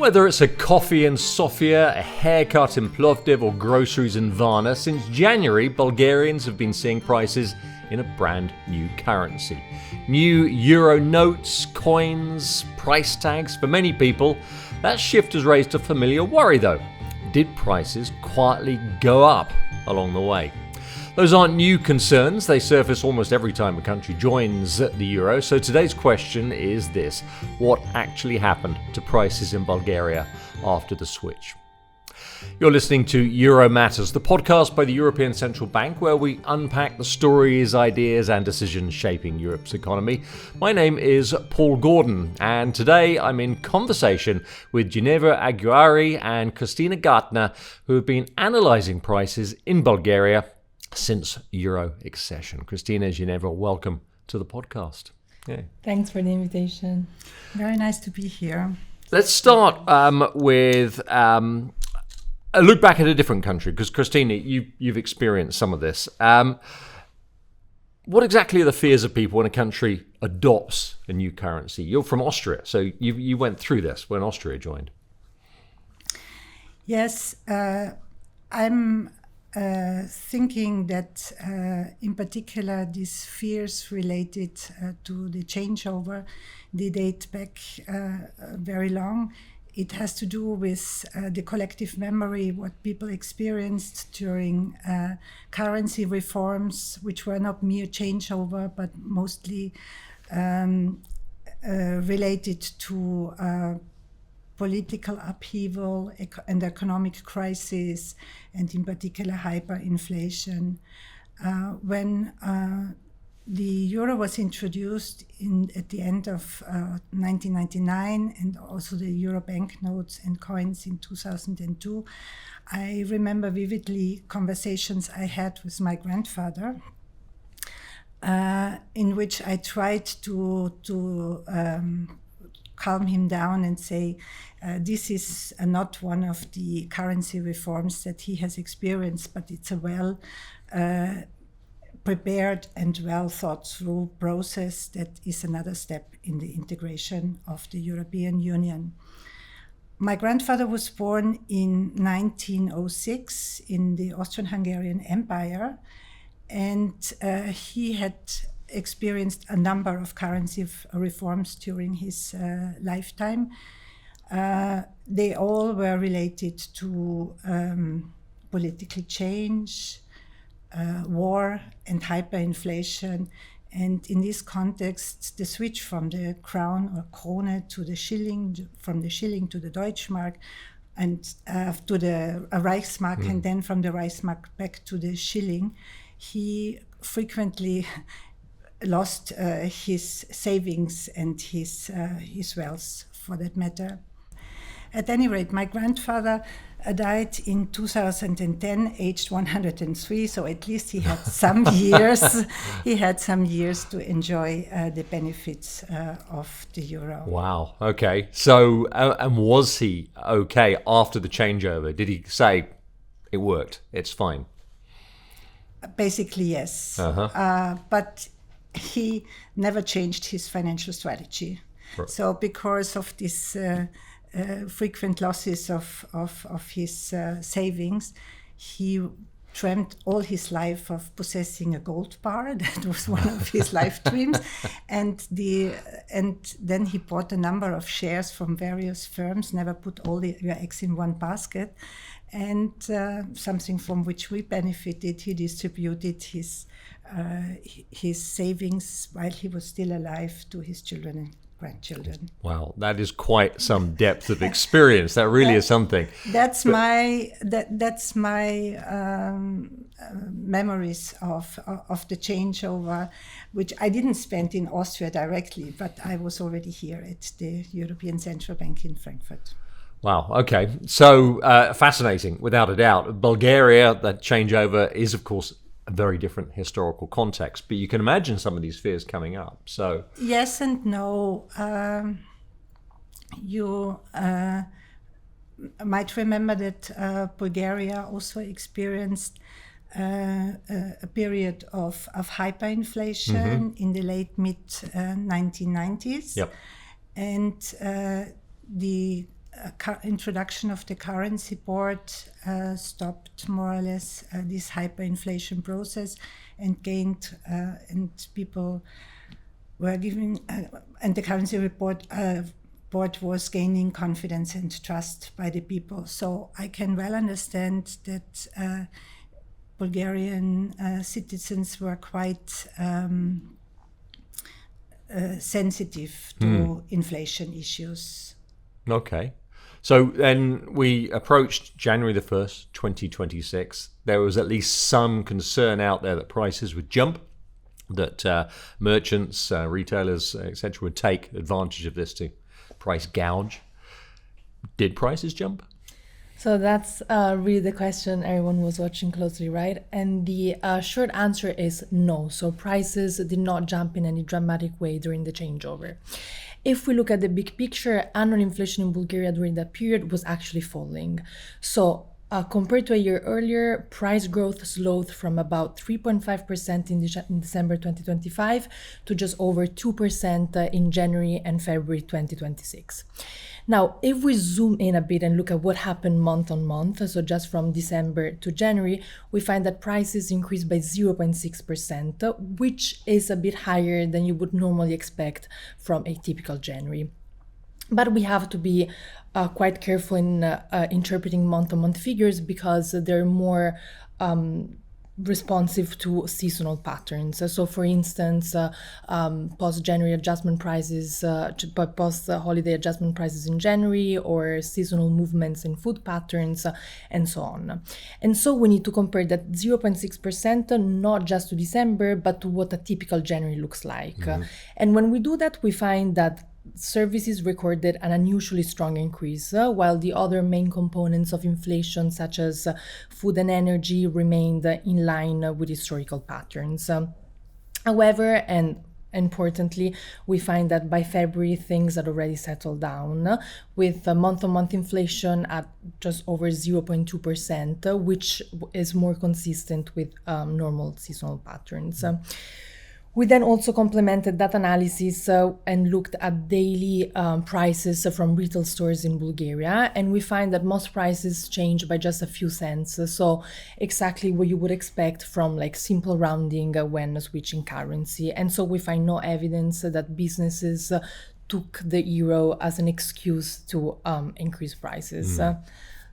Whether it's a coffee in Sofia, a haircut in Plovdiv or groceries in Varna, since January, Bulgarians have been seeing prices in a brand new currency. New euro notes, coins, price tags. For many people, that shift has raised a familiar worry though. Did prices quietly go up along the way? Those aren't new concerns, they surface almost every time a country joins the euro. So today's question is this: what actually happened to prices in Bulgaria after the switch? You're listening to Euro Matters, the podcast by the European Central Bank, where we unpack the stories, ideas and decisions shaping Europe's economy. My name is Paul Gordon, and today I'm in conversation with Ginevra Aguiari and Christina Gartner, who have been analysing prices in Bulgaria since euro accession. Christina, Ginevra, welcome to the podcast. Yeah. Thanks for the invitation. Very nice to be here. Let's start with a look back at a different country, because Christina, you've experienced some of this. What exactly are the fears of people when a country adopts a new currency? You're from Austria, so you went through this when Austria joined. Yes, I'm thinking that in particular these fears related to the changeover, they date back very long. It has to do with the collective memory, what people experienced during currency reforms, which were not mere changeover, but mostly related to political upheaval and economic crisis, and in particular hyperinflation. When the euro was introduced at the end of 1999, and also the euro banknotes and coins in 2002, I remember vividly conversations I had with my grandfather, in which I tried to calm him down and say, this is not one of the currency reforms that he has experienced, but it's a well prepared and well thought through process that is another step in the integration of the European Union. My grandfather was born in 1906 in the Austrian-Hungarian Empire, and he had experienced a number of currency reforms during his lifetime. They all were related to political change, war and hyperinflation. And in this context, the switch from the crown or Krone to the shilling, from the shilling to the Deutschmark, and to the Reichsmark, and then from the Reichsmark back to the shilling, he frequently lost his savings and his wealth, for that matter. At any rate, my grandfather died in 2010, aged 103. So at least he had some years. He had some years to enjoy the benefits of the euro. Wow. Okay. So, and was he okay after the changeover? Did he say it worked? It's fine. Basically, yes. But he never changed his financial strategy. Right. So because of this frequent losses of his savings, he dreamt all his life of possessing a gold bar. That was one of his life dreams. And then he bought a number of shares from various firms, never put all your eggs in one basket. And something from which we benefited, he distributed his savings while he was still alive to his children and grandchildren. Wow, that is quite some depth of experience. That really is something. That's my memories of the changeover, which I didn't spend in Austria directly, but I was already here at the European Central Bank in Frankfurt. Wow, okay. So fascinating, without a doubt. Bulgaria, that changeover is, of course, a very different historical context, but you can imagine some of these fears coming up. So yes and no. You might remember that Bulgaria also experienced a period of hyperinflation in the mid 1990s. Yep. And the introduction of the currency board stopped more or less this hyperinflation process and gained, and people were giving, and the currency board was gaining confidence and trust by the people. So I can well understand that Bulgarian citizens were quite sensitive to inflation issues. Okay. So then we approached January the 1st, 2026. There was at least some concern out there that prices would jump, that merchants, retailers, etc. would take advantage of this to price gouge. Did prices jump? So that's really the question everyone was watching closely, right? And the short answer is no. So prices did not jump in any dramatic way during the changeover. If we look at the big picture, annual inflation in Bulgaria during that period was actually falling. So compared to a year earlier, price growth slowed from about 3.5% in December 2025 to just over 2% in January and February 2026. Now, if we zoom in a bit and look at what happened month on month, so just from December to January, we find that prices increased by 0.6%, which is a bit higher than you would normally expect from a typical January. But we have to be quite careful in interpreting month-on-month figures because they're more responsive to seasonal patterns. So for instance, post-January adjustment prices, post-holiday adjustment prices in January, or seasonal movements in food patterns, and so on. And so we need to compare that 0.6% not just to December, but to what a typical January looks like. And when we do that, we find that services recorded an unusually strong increase, while the other main components of inflation, such as food and energy, remained in line with historical patterns. However, and importantly, we find that by February, things had already settled down, with month-on-month inflation at just over 0.2%, which is more consistent with normal seasonal patterns. We then also complemented that analysis and looked at daily prices from retail stores in Bulgaria, and we find that most prices change by just a few cents. So exactly what you would expect from like simple rounding when switching currency. And so we find no evidence that businesses took the euro as an excuse to increase prices.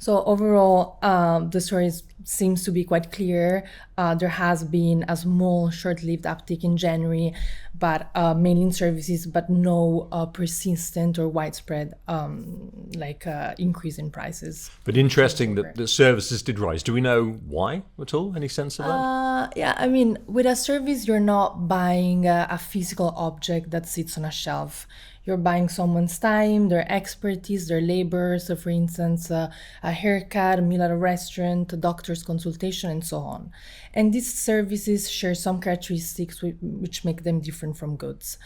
So overall, the story seems to be quite clear. There has been a small, short-lived uptick in January, but mainly in services, but no persistent or widespread increase in prices. But interesting that the services did rise. Do we know why at all? Any sense of that? Yeah, I mean, with a service, you're not buying a physical object that sits on a shelf. You're buying someone's time, their expertise, their labor. So for instance, a haircut, a meal at a restaurant, a doctor's consultation, and so on. And these services share some characteristics which make them different from goods.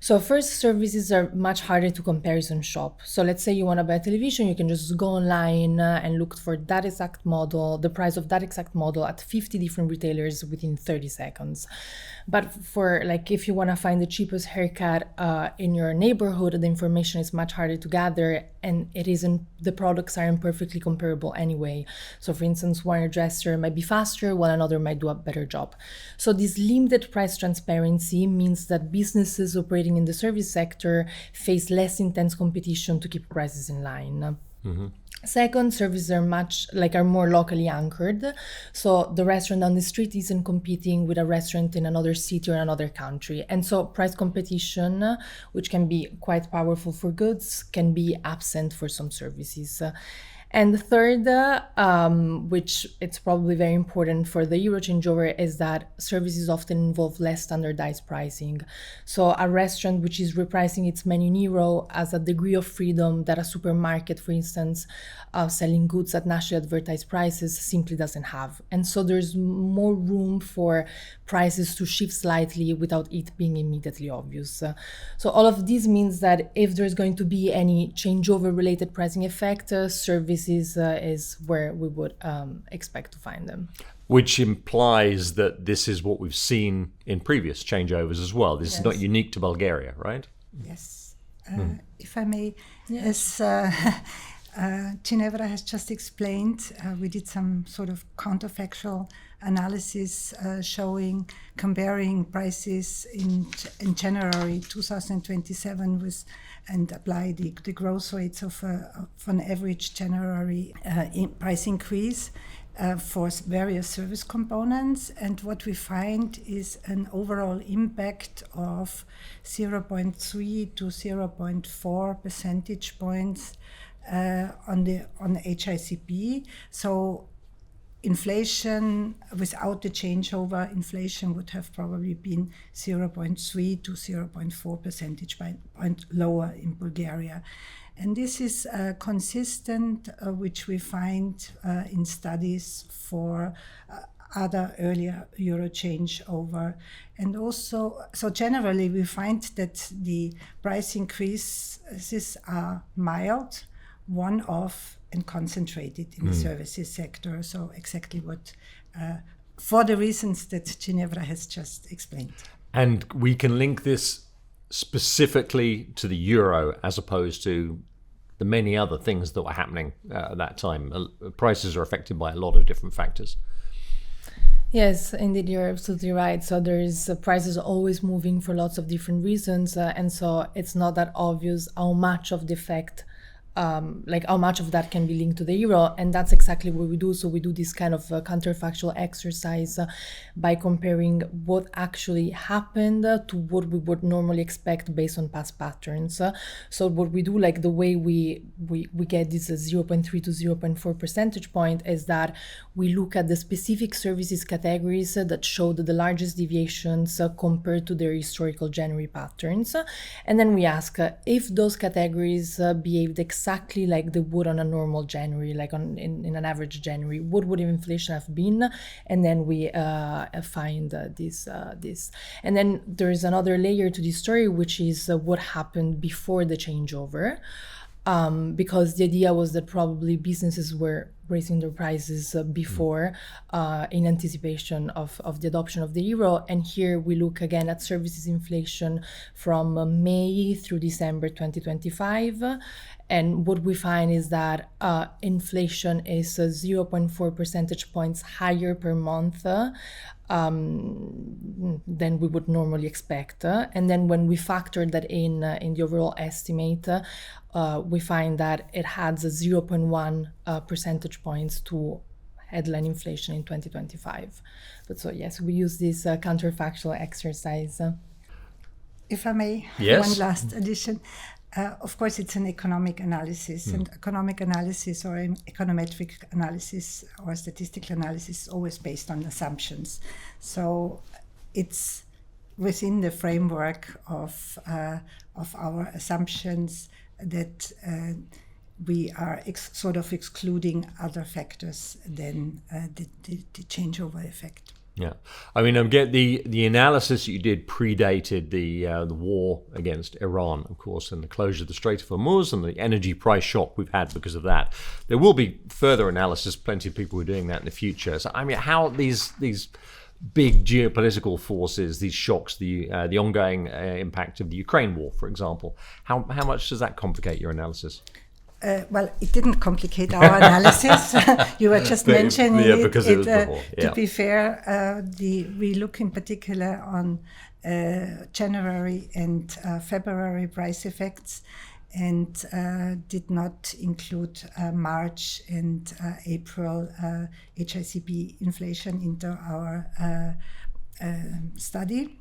So first, services are much harder to comparison shop. So let's say you want to buy a television, you can just go online and look for that exact model, the price of that exact model at 50 different retailers within 30 seconds. But for like, if you want to find the cheapest haircut in your neighborhood, the information is much harder to gather, and the products aren't perfectly comparable anyway. So for instance, one hairdresser might be faster while another might do a better job. So this limited price transparency means that businesses operating in the service sector face less intense competition to keep prices in line. Second, services are more locally anchored. So the restaurant down the street isn't competing with a restaurant in another city or another country. And so price competition, which can be quite powerful for goods, can be absent for some services. And the third, which it's probably very important for the euro changeover, is that services often involve less standardized pricing. So a restaurant which is repricing its menu in euro has a degree of freedom that a supermarket, for instance, selling goods at nationally advertised prices simply doesn't have. And so there's more room for prices to shift slightly without it being immediately obvious. So all of this means that if there's going to be any changeover related pricing effect, services is where we would expect to find them. Which implies that this is what we've seen in previous changeovers as well. This is not unique to Bulgaria, right? Yes. if I may. Yeah. As Ginevra has just explained, we did some sort of counterfactual analysis comparing prices in January 2027 with, and apply the growth rates of an average January price increase for various service components. And what we find is an overall impact of 0.3 to 0.4 percentage points on the HICP. So inflation, without the changeover, inflation would have probably been 0.3 to 0.4 percentage point lower in Bulgaria. And this is consistent, which we find in studies for other earlier euro changeover. And also, so generally we find that the price increases are mild, one-off, and concentrated in the services sector. So exactly what, for the reasons that Ginevra has just explained. And we can link this specifically to the euro as opposed to the many other things that were happening at that time. Prices are affected by a lot of different factors. Yes, indeed, you're absolutely right. So there's prices always moving for lots of different reasons, and so it's not that obvious how much of the effect, like how much of that can be linked to the euro, and that's exactly what we do. So we do this kind of counterfactual exercise by comparing what actually happened to what we would normally expect based on past patterns. So what we do, like the way we get this 0.3 to 0.4 percentage point, is that we look at the specific services categories that showed the largest deviations compared to their historical January patterns, and then we ask if those categories behaved exactly like they would on a normal January, like in an average January, what would inflation have been? And then we find this. And then there is another layer to this story, which is what happened before the changeover. Because the idea was that probably businesses were raising their prices before in anticipation of the adoption of the euro. And here we look again at services inflation from May through December 2025. And what we find is that inflation is 0.4 percentage points higher per month than we would normally expect. And then when we factor that in the overall estimate, we find that it adds 0.1 percentage points to headline inflation in 2025. But so yes, we use this counterfactual exercise. If I may, yes. One last addition. Of course, it's an economic analysis, and economic analysis or econometric analysis or statistical analysis is always based on assumptions. So it's within the framework of our assumptions that we are sort of excluding other factors than the changeover effect. Yeah, I mean, the analysis you did predated the war against Iran, of course, and the closure of the Strait of Hormuz and the energy price shock we've had because of that. There will be further analysis. Plenty of people are doing that in the future. So, I mean, how these big geopolitical forces, these shocks, the ongoing impact of the Ukraine war, for example, how much does that complicate your analysis? Well, it didn't complicate our analysis. You were just mentioning it. Because it was before. Yeah. To be fair, we look in particular on January and February price effects, and did not include March and April HICP inflation into our study.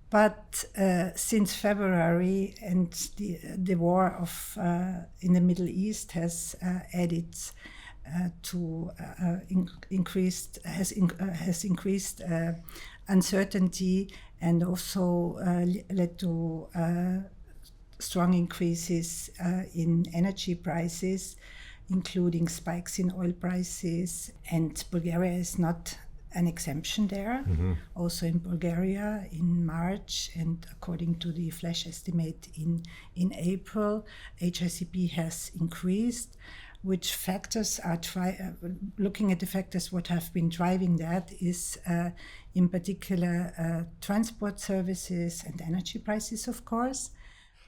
But since February, and the war in the Middle East has added increased uncertainty, and also led to strong increases in energy prices, including spikes in oil prices. And Bulgaria is not an exemption there. Mm-hmm. Also in Bulgaria in March, and according to the flash estimate in April, HICP has increased. which factors are looking at the factors what have been driving that is in particular transport services and energy prices, of course.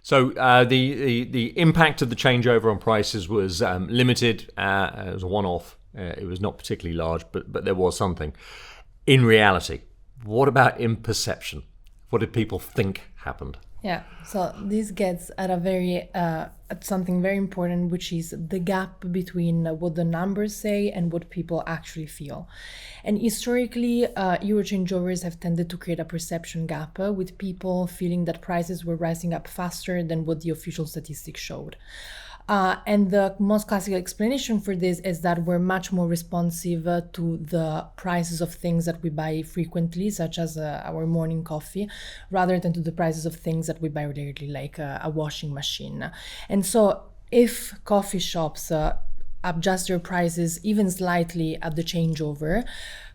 So the impact of the changeover on prices was limited. It was a one-off. It was not particularly large, but there was something. In reality, what about in perception? What did people think happened? Yeah, so this gets at at something very important, which is the gap between what the numbers say and what people actually feel. And historically, euro changeovers have tended to create a perception gap with people feeling that prices were rising up faster than what the official statistics showed. And the most classical explanation for this is that we're much more responsive to the prices of things that we buy frequently, such as our morning coffee, rather than to the prices of things that we buy rarely, like a washing machine. And so if coffee shops adjust their prices even slightly at the changeover,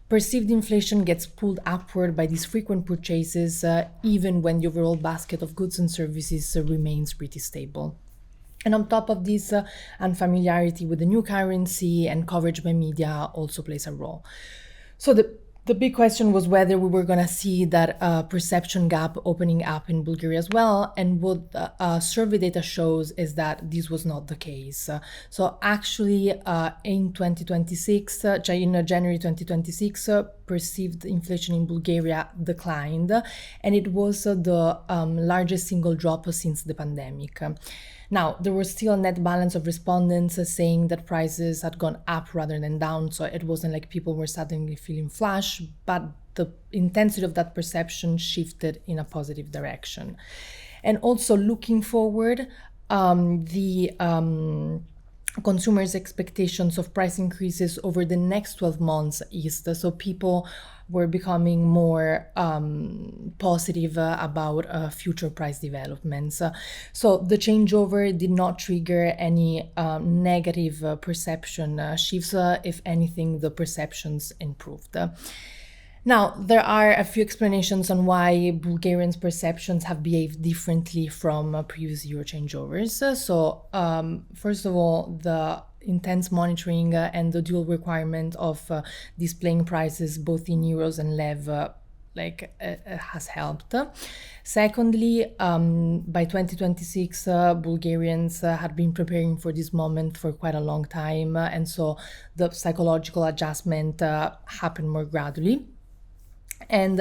perceived inflation gets pulled upward by these frequent purchases, even when the overall basket of goods and services remains pretty stable. And on top of this, unfamiliarity with the new currency and coverage by media also plays a role. So the big question was whether we were going to see that perception gap opening up in Bulgaria as well. And what survey data shows is that this was not the case. So actually, in 2026, in January 2026, perceived inflation in Bulgaria declined, and it was the largest single drop since the pandemic. Now, there was still a net balance of respondents saying that prices had gone up rather than down, so it wasn't like people were suddenly feeling flush, but the intensity of that perception shifted in a positive direction. And also looking forward, the consumers' expectations of price increases over the next 12 months eased, so people were becoming more positive about future price developments. So the changeover did not trigger any negative perception shifts. If anything, the perceptions improved. Now, there are a few explanations on why Bulgarians' perceptions have behaved differently from previous euro changeovers. So, first of all, the intense monitoring and the dual requirement of displaying prices both in euros and lev has helped. Secondly, by 2026, Bulgarians had been preparing for this moment for quite a long time, and so the psychological adjustment happened more gradually. And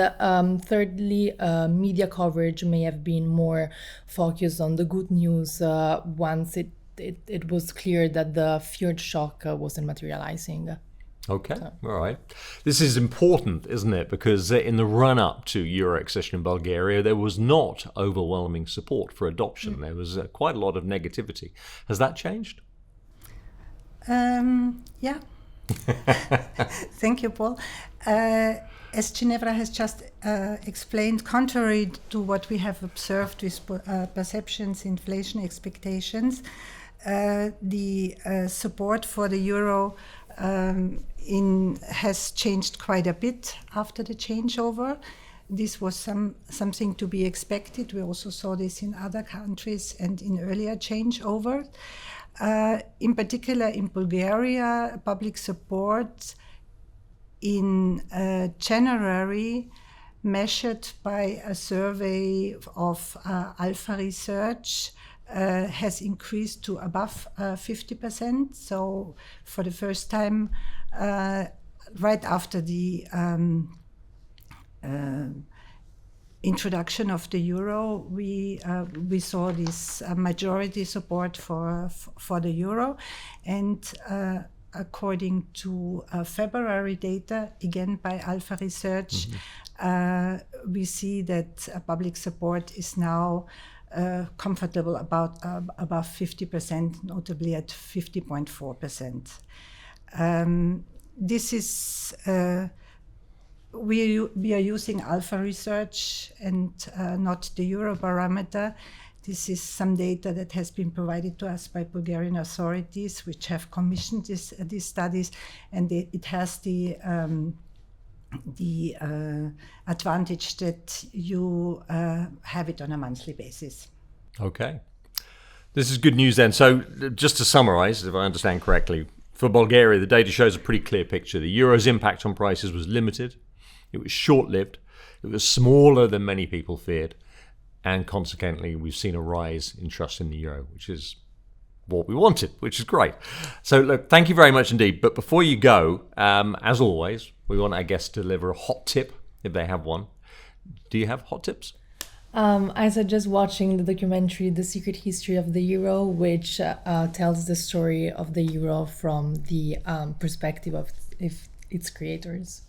thirdly, media coverage may have been more focused on the good news once it was clear that the feared shock wasn't materializing. Okay, all right. This is important, isn't it? Because in the run-up to Euro accession in Bulgaria, there was not overwhelming support for adoption. There was quite a lot of negativity. Has that changed? Yeah. Thank you, Paul. As Ginevra has just explained, contrary to what we have observed with perceptions, inflation expectations, the support for the euro has changed quite a bit after the changeover. This was something to be expected. We also saw this in other countries and in earlier changeovers. In particular, in Bulgaria, public support in January, measured by a survey of Alpha Research, has increased to above 50%. So for the first time, right after the introduction of the euro, we saw this majority support for the euro. And according to February data, again by Alpha Research, we see that public support is now comfortable above 50%, notably at 50.4%. This is we are using Alpha Research and not the Eurobarometer. This is some data that has been provided to us by Bulgarian authorities, which have commissioned these studies, and it has the advantage that you have it on a monthly basis. Okay. This is good news then. So just to summarize, if I understand correctly, for Bulgaria, the data shows a pretty clear picture. The euro's impact on prices was limited. It was short-lived. It was smaller than many people feared. And consequently, we've seen a rise in trust in the euro, which is what we wanted, which is great. So look, thank you very much indeed. But before you go, as always, we want our guests to deliver a hot tip if they have one. Do you have hot tips? I suggest watching the documentary The Secret History of the Euro, which tells the story of the euro from the perspective of its creators.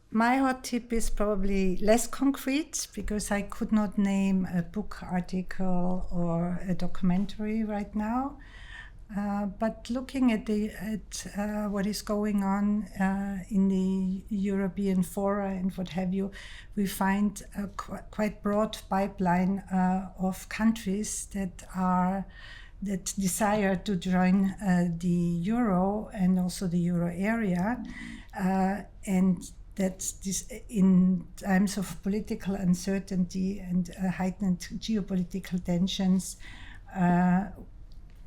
My hot tip is probably less concrete because I could not name a book article or a documentary right now. But looking at what is going on in the European fora and what have you, we find a quite broad pipeline of countries that desire to join the euro and also the euro area, and that this, in times of political uncertainty and heightened geopolitical tensions,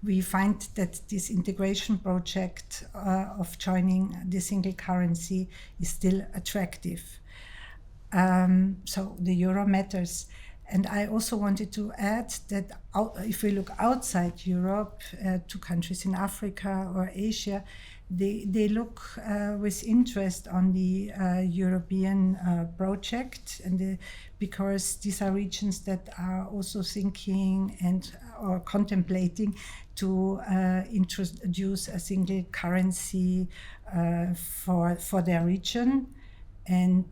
we find that this integration project of joining the single currency is still attractive. So the euro matters. And I also wanted to add that if we look outside Europe to countries in Africa or Asia, they look with interest on the European project, and because these are regions that are also thinking or contemplating to introduce a single currency for their region. And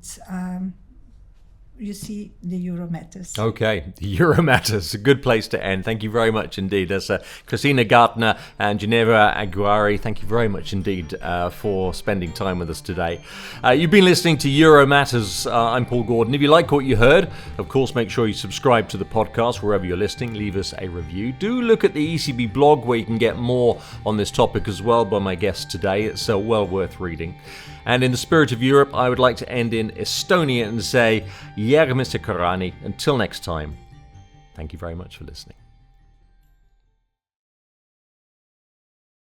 you see, the euro matters. Okay, the euro matters. A good place to end. Thank you very much indeed. That's Christina Gartner and Ginevra Aguiari. Thank you very much indeed for spending time with us today. You've been listening to Euro Matters. I'm Paul Gordon. If you like what you heard, of course, make sure you subscribe to the podcast wherever you're listening. Leave us a review. Do look at the ECB blog where you can get more on this topic as well by my guests today. It's well worth reading. And in the spirit of Europe, I would like to end in Estonian and say, Järgmise korrani. Until next time, thank you very much for listening.